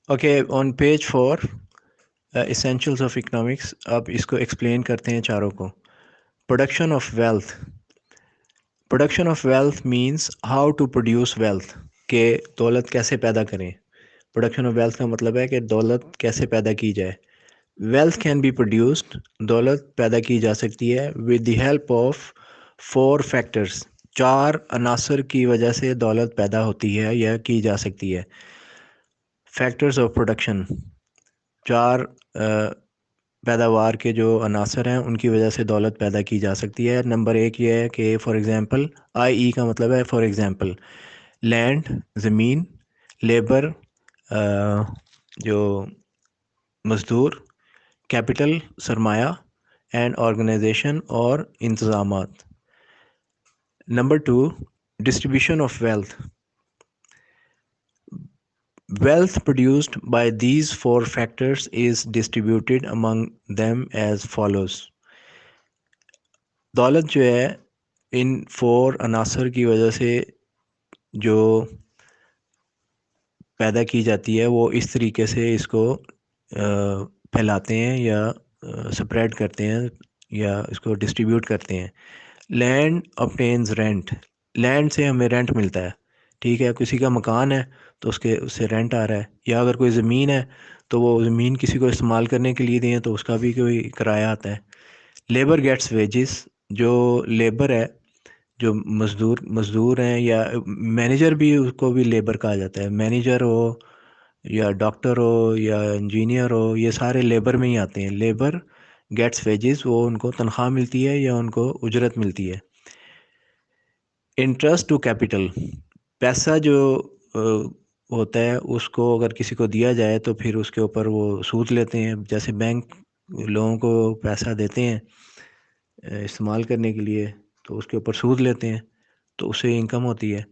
Okay on page 4 essentials of economics. اب اس کو ایکسپلین کرتے ہیں چاروں کو. Production of wealth. Production of wealth means how to produce wealth, کہ دولت کیسے پیدا کریں. پروڈکشن آف ویلتھ کا مطلب ہے کہ دولت کیسے پیدا کی جائے. ویلتھ کین بی پروڈیوسڈ، دولت پیدا کی جا سکتی ہے with the help of 4 factors. 4 عناصر کی وجہ سے دولت پیدا ہوتی ہے یا کی جا سکتی ہے. فیکٹرز آف پروڈکشن، 4 پیداوار کے جو عناصر ہیں ان کی وجہ سے دولت پیدا کی جا سکتی ہے. نمبر 1 یہ ہے کہ فار ایگزامپل ای کا مطلب ہے فار ایگزامپل لینڈ زمین، لیبر جو مزدور، کیپٹل سرمایہ، اینڈ آرگنائزیشن اور انتظامات. Number 2 distribution of wealth. Wealth produced by these 4 factors is distributed among them as follows. دولت جو ہے ان 4 عناصر کی وجہ سے جو پیدا کی جاتی ہے وہ اس طریقے سے اس کو پھیلاتے ہیں یا سپریڈ کرتے ہیں یا اس کو ڈسٹریبیوٹ کرتے ہیں. لینڈ obtains رینٹ، لینڈ سے ہمیں رینٹ ملتا ہے. ٹھیک ہے، کسی کا مکان ہے تو اس سے رینٹ آ رہا ہے. یا اگر کوئی زمین ہے تو وہ زمین کسی کو استعمال کرنے کے لیے دیں تو اس کا بھی کوئی کرایہ آتا ہے. لیبر گیٹس ویجز، جو لیبر ہے، جو مزدور ہیں، یا مینیجر بھی، اس کو بھی لیبر کہا جاتا ہے. مینیجر ہو یا ڈاکٹر ہو یا انجینئر ہو، یہ سارے لیبر میں ہی آتے ہیں. لیبر گیٹس ویجز، وہ ان کو تنخواہ ملتی ہے یا ان کو اجرت ملتی ہے. انٹرسٹ ٹو کیپٹل، پیسہ جو ہوتا ہے اس کو اگر کسی کو دیا جائے تو پھر اس کے اوپر وہ سود لیتے ہیں. جیسے بینک لوگوں کو پیسہ دیتے ہیں استعمال کرنے کے لیے تو اس کے اوپر سود لیتے ہیں تو اس سے انکم ہوتی ہے.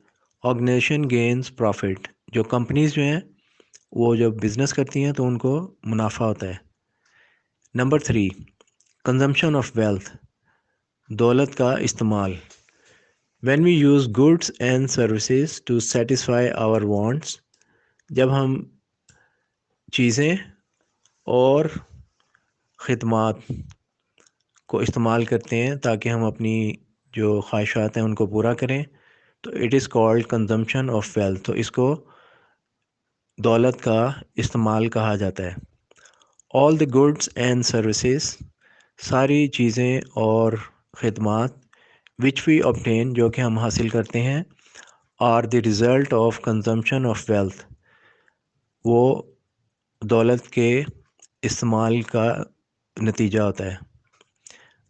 آرگنائزیشن گینز پروفٹ، جو کمپنیز جو ہیں وہ جب بزنس کرتی ہیں تو ان کو منافع ہوتا ہے. نمبر 3 کنزمپشن آف ویلتھ، دولت کا استعمال. When we use goods and services to satisfy our wants, جب ہم چیزیں اور خدمات کو استعمال کرتے ہیں تاکہ ہم اپنی جو خواہشات ہیں ان کو پورا کریں تو it is called consumption of wealth. تو اس کو دولت کا استعمال کہا جاتا ہے. آل دی گڈس اینڈ سروسز، ساری چیزیں اور خدمات وچ وی obtain، جو کہ ہم حاصل کرتے ہیں، are the result of consumption of wealth, وہ دولت کے استعمال کا نتیجہ ہوتا ہے.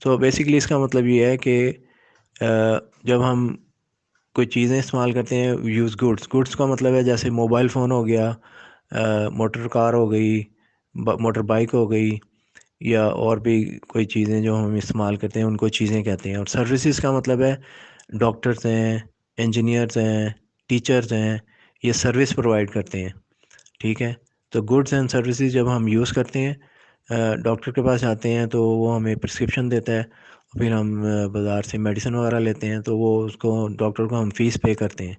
تو بیسیکلی اس کا مطلب یہ ہے کہ جب ہم کوئی چیزیں استعمال کرتے ہیں، یوز گڈس کا مطلب ہے جیسے موبائل فون ہو گیا، موٹر کار ہو گئی، موٹر بائک ہو گئی، یا اور بھی کوئی چیزیں جو ہم استعمال کرتے ہیں ان کو چیزیں کہتے ہیں. اور سروسز کا مطلب ہے ڈاکٹرز ہیں، انجینئرز ہیں، ٹیچرز ہیں، یہ سروس پرووائڈ کرتے ہیں. ٹھیک ہے، تو گڈس اینڈ سروسز جب ہم یوز کرتے ہیں، ڈاکٹر کے پاس جاتے ہیں تو وہ ہمیں پرسکرپشن دیتا ہے، پھر ہم بازار سے میڈیسن وغیرہ لیتے ہیں تو وہ اس کو ڈاکٹر کو ہم فیس پے کرتے ہیں.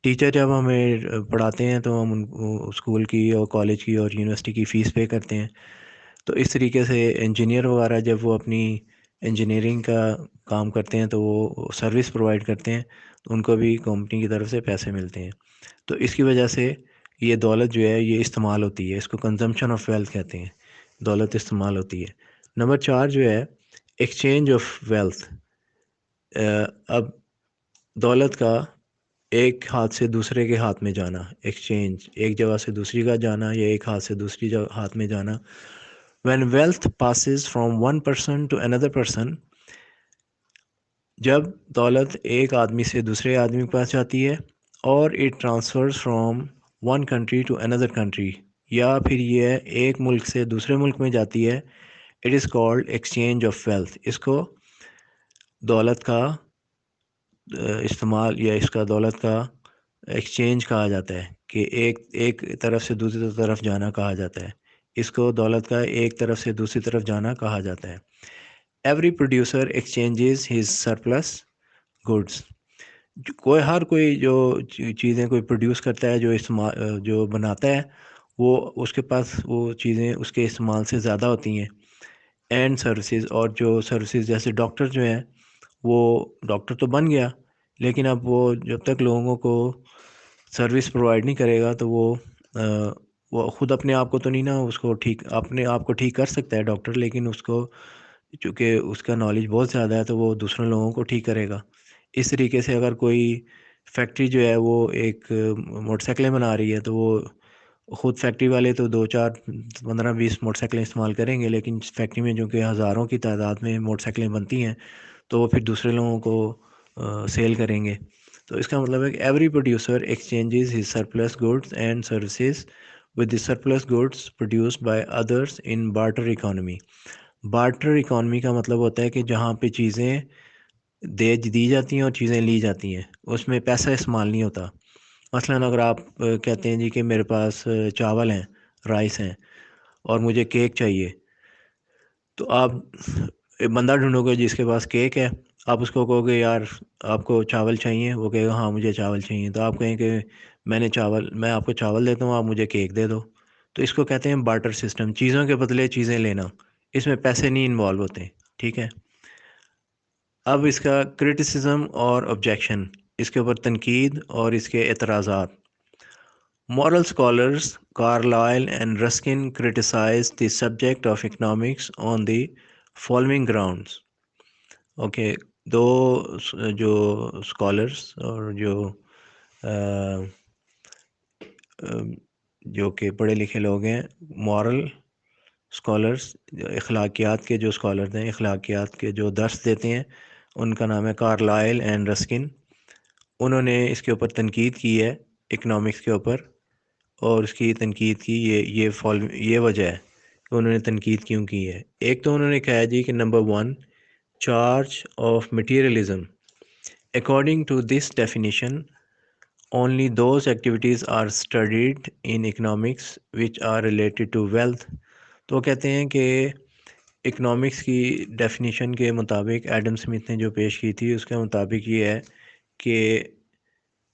ٹیچر جب ہمیں پڑھاتے ہیں تو ہم ان کو اسکول کی اور کالج کی اور یونیورسٹی کی فیس پے کرتے ہیں. تو اس طریقے سے انجینئر وغیرہ جب وہ اپنی انجینئرنگ کا کام کرتے ہیں تو وہ سروس پرووائڈ کرتے ہیں تو ان کو بھی کمپنی کی طرف سے پیسے ملتے ہیں. تو اس کی وجہ سے یہ دولت جو ہے یہ استعمال ہوتی ہے، اس کو کنزمپشن آف ویلتھ کہتے ہیں، دولت استعمال ہوتی ہے. نمبر 4 جو ہے ایکسچینج آف ویلتھ. اب دولت کا ایک ہاتھ سے دوسرے کے ہاتھ میں جانا، ایکسچینج، ایک جگہ سے دوسری جگہ جانا یا ایک ہاتھ سے دوسری جگہ ہاتھ میں جانا. When wealth passes from one person to another person، جب دولت ایک آدمی سے دوسرے آدمی کے پاس جاتی ہے، اور it transfers from one country to another country، یا پھر یہ ایک ملک سے دوسرے ملک میں جاتی ہے، it is called exchange of wealth. اس کو دولت کا استعمال یا اس کا دولت کا ایکسچینج کہا جاتا ہے، کہ ایک طرف سے دوسری طرف جانا کہا جاتا ہے. اس کو دولت کا ایک طرف سے دوسری طرف جانا کہا جاتا ہے. Every producer exchanges his surplus goods, ہر کوئی جو چیزیں کوئی پروڈیوس کرتا ہے، جو بناتا ہے، وہ اس کے پاس وہ چیزیں اس کے استعمال سے زیادہ ہوتی ہیں. اینڈ سروسز، اور جو سروسز جیسے ڈاکٹر جو ہیں، وہ ڈاکٹر تو بن گیا، لیکن اب وہ جب تک لوگوں کو سروس پرووائڈ نہیں کرے گا تو وہ خود اپنے آپ کو تو نہیں نا اس کو ٹھیک، اپنے آپ کو ٹھیک کر سکتا ہے ڈاکٹر، لیکن اس کو چونکہ اس کا نالج بہت زیادہ ہے تو وہ دوسرے لوگوں کو ٹھیک کرے گا. اس طریقے سے اگر کوئی فیکٹری جو ہے وہ ایک موٹر سائیکلیں بنا رہی ہے تو وہ خود فیکٹری والے تو 2 4 15 20 موٹر سائیکلیں استعمال کریں گے، لیکن فیکٹری میں جو کہ ہزاروں کی تعداد میں موٹر سائیکلیں بنتی ہیں تو وہ پھر دوسرے لوگوں کو سیل کریں گے. تو اس کا مطلب ہے کہ every producer exchanges his surplus goods and services with the surplus goods produced by others in barter economy. Barter economy کا مطلب ہوتا ہے کہ جہاں پہ چیزیں دی جاتی ہیں اور چیزیں لی جاتی ہیں، اس میں پیسہ استعمال نہیں ہوتا. مثلاً اگر آپ کہتے ہیں جی کہ میرے پاس چاول ہیں، رائس ہیں، اور مجھے کیک چاہیے، تو آپ ایک بندہ ڈھونڈو گے جس کے پاس کیک ہے. آپ اس کو کہو گے یار آپ کو چاول چاہیے، وہ کہے گا ہاں مجھے چاول چاہیے. تو آپ کہیں کہ میں آپ کو چاول دیتا ہوں، آپ مجھے کیک دے دو. تو اس کو کہتے ہیں بارٹر سسٹم، چیزوں کے بدلے چیزیں لینا. اس میں پیسے نہیں انوالو ہوتے. ٹھیک ہے. اب اس کا کرٹیسزم اور آبجیکشن، اس کے اوپر تنقید اور اس کے اعتراضات. Moral scholars Carlyle and Ruskin criticize the subject of economics on the following grounds. Okay, دو جو اسکالرس اور جو کہ پڑھے لکھے لوگ ہیں، مورل اسکالرس، اخلاقیات کے جو اسکالرز ہیں، اخلاقیات کے جو درس دیتے ہیں، ان کا نام ہے کارلائل اینڈ رسکن. انہوں نے اس کے اوپر تنقید کی ہے، اکنامکس کے اوپر. اور اس کی تنقید کی یہ وجہ ہے کہ انہوں نے تنقید کیوں کی ہے. ایک تو انہوں نے کہا جی کہ number 1، charge of materialism. According to this definition only those activities are studied in economics which are related to wealth. تو وہ کہتے ہیں کہ اکنامکس کی ڈیفینیشن کے مطابق، ایڈم سمتھ نے جو پیش کی تھی اس کے مطابق یہ ہے کہ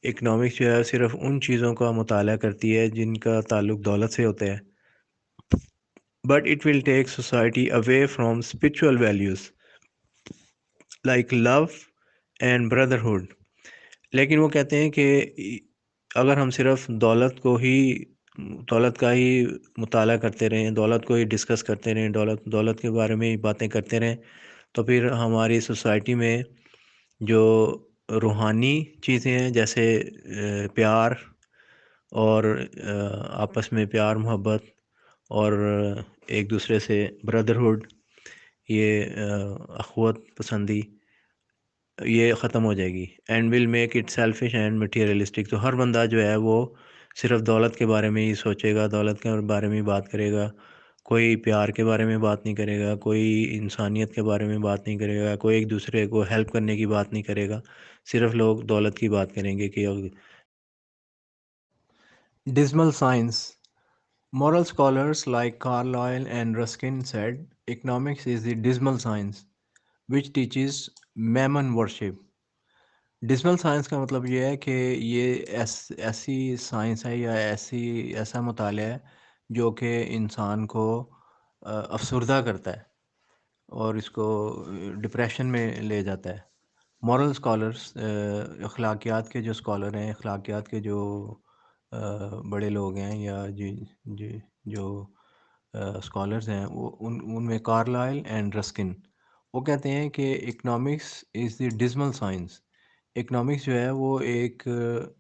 اکنامکس جو ہے صرف ان چیزوں کا مطالعہ کرتی ہے جن کا تعلق دولت سے ہوتا ہے. But it will take society away from spiritual values like love and brotherhood. لیکن وہ کہتے ہیں کہ اگر ہم صرف دولت کا ہی مطالعہ کرتے رہیں، دولت کو ہی ڈسکس کرتے رہیں، دولت کے بارے میں ہی باتیں کرتے رہیں، تو پھر ہماری سوسائٹی میں جو روحانی چیزیں ہیں جیسے پیار اور آپس میں پیار محبت اور ایک دوسرے سے بردرہڈ، یہ اخوت پسندی، یہ ختم ہو جائے گی. And will make it selfish and materialistic. تو ہر بندہ جو ہے وہ صرف دولت کے بارے میں ہی سوچے گا، دولت کے بارے میں ہی بات کرے گا. کوئی پیار کے بارے میں بات نہیں کرے گا، کوئی انسانیت کے بارے میں بات نہیں کرے گا، کوئی ایک دوسرے کو ہیلپ کرنے کی بات نہیں کرے گا. صرف لوگ دولت کی بات کریں گے. کہ ڈزمل science. Moral scholars like Carlyle and Ruskin said economics is the dismal science which teaches mammon worship. Decimal science کا مطلب یہ ہے کہ یہ ایسی سائنس ہے یا ایسا مطالعہ ہے جو کہ انسان کو افسردہ کرتا ہے اور اس کو ڈپریشن میں لے جاتا ہے. مورل اسکالرس، اخلاقیات کے جو اسکالر ہیں، اخلاقیات کے جو بڑے لوگ ہیں یا جو اسکالرز ہیں، وہ ان میں کارلائل اینڈ رسکن، وہ کہتے ہیں کہ economics is the ڈزمل science. Economics جو ہے وہ ایک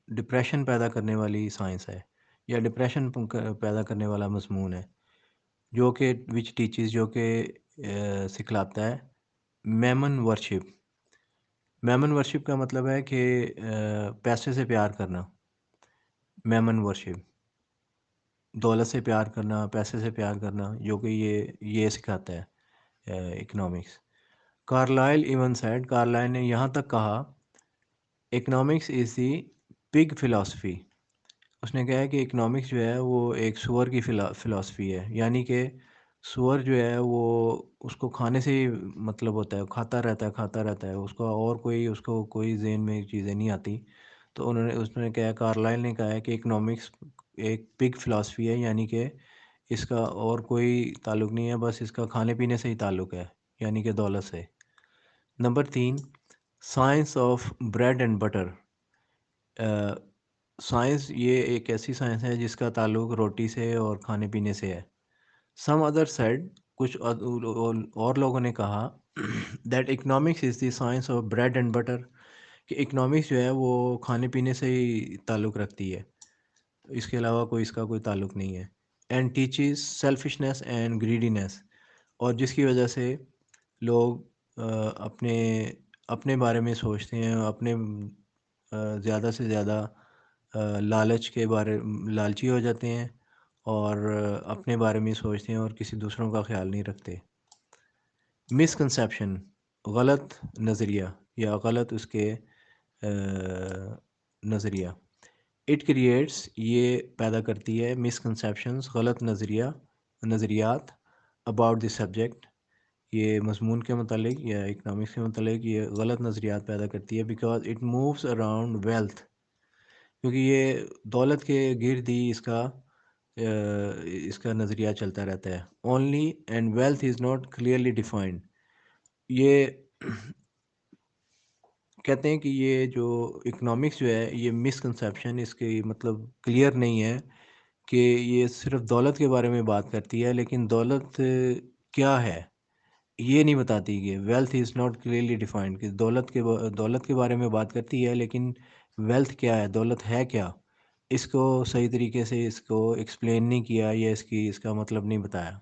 ڈپریشن پیدا کرنے والی سائنس ہے یا ڈپریشن پیدا کرنے والا مضمون ہے، جو کہ وچ ٹیچز، جو کہ سکھلاتا ہے میمن ورشپ. میمن ورشپ کا مطلب ہے کہ پیسے سے پیار کرنا. میمن ورشپ، دولت سے پیار کرنا، پیسے سے پیار کرنا، جو کہ یہ سکھاتا ہے economics. Carlyle even said, Carlyle نے یہاں تک کہا اکنامکس از دی پگ فلاسفی. اس نے کہا ہے کہ اکنامکس جو ہے وہ ایک سور کی فلاسفی ہے. یعنی کہ سور جو ہے وہ اس کو کھانے سے ہی مطلب ہوتا ہے، کھاتا رہتا ہے، اس کو کوئی ذہن میں چیزیں نہیں آتی. تو اس نے کہا، کارلائل نے کہا ہے کہ اکنامکس ایک پگ فلاسفی ہے، یعنی کہ اس کا اور کوئی تعلق نہیں ہے، بس اس کا کھانے پینے سے ہی تعلق ہے، یعنی کہ دولت سے۔ Number 3، science of bread and butter. Science یہ ایک ایسی سائنس ہے جس کا تعلق روٹی سے اور کھانے پینے سے ہے۔ سم ادر سیڈ، کچھ اور لوگوں نے کہا that economics is the science of bread and butter, کہ اکنامکس جو ہے وہ کھانے پینے سے ہی تعلق رکھتی ہے، اس کے علاوہ اس کا کوئی تعلق نہیں ہے۔ اینڈ ٹیچز سیلفشنس اینڈ گریڈینس، اور جس کی وجہ سے لوگ اپنے اپنے بارے میں سوچتے ہیں، اپنے زیادہ سے زیادہ لالچی ہو جاتے ہیں، اور اپنے بارے میں سوچتے ہیں اور کسی دوسروں کا خیال نہیں رکھتے۔ مسکنسیپشن، غلط نظریہ یا غلط اس کے نظریہ۔ اٹ کریٹس، یہ پیدا کرتی ہے، مسکنسیپشنز، غلط نظریات، اباؤٹ دی سبجیکٹ، یہ مضمون کے متعلق یا اکنامکس کے متعلق یہ غلط نظریات پیدا کرتی ہے، because it moves around wealth, کیونکہ یہ دولت کے گرد ہی اس کا نظریہ چلتا رہتا ہے۔ Only and wealth is not clearly defined, یہ کہتے ہیں کہ یہ جو اکنامکس جو ہے یہ مسکنسیپشن، اس کی مطلب کلیئر نہیں ہے کہ یہ صرف دولت کے بارے میں بات کرتی ہے، لیکن دولت کیا ہے یہ نہیں بتاتی، کہ wealth is not clearly defined, کہ دولت کے بارے میں بات کرتی ہے، لیکن ویلتھ کیا ہے، دولت ہے کیا، اس کو صحیح طریقے سے اس کو ایکسپلین نہیں کیا، یا اس کا مطلب نہیں بتایا۔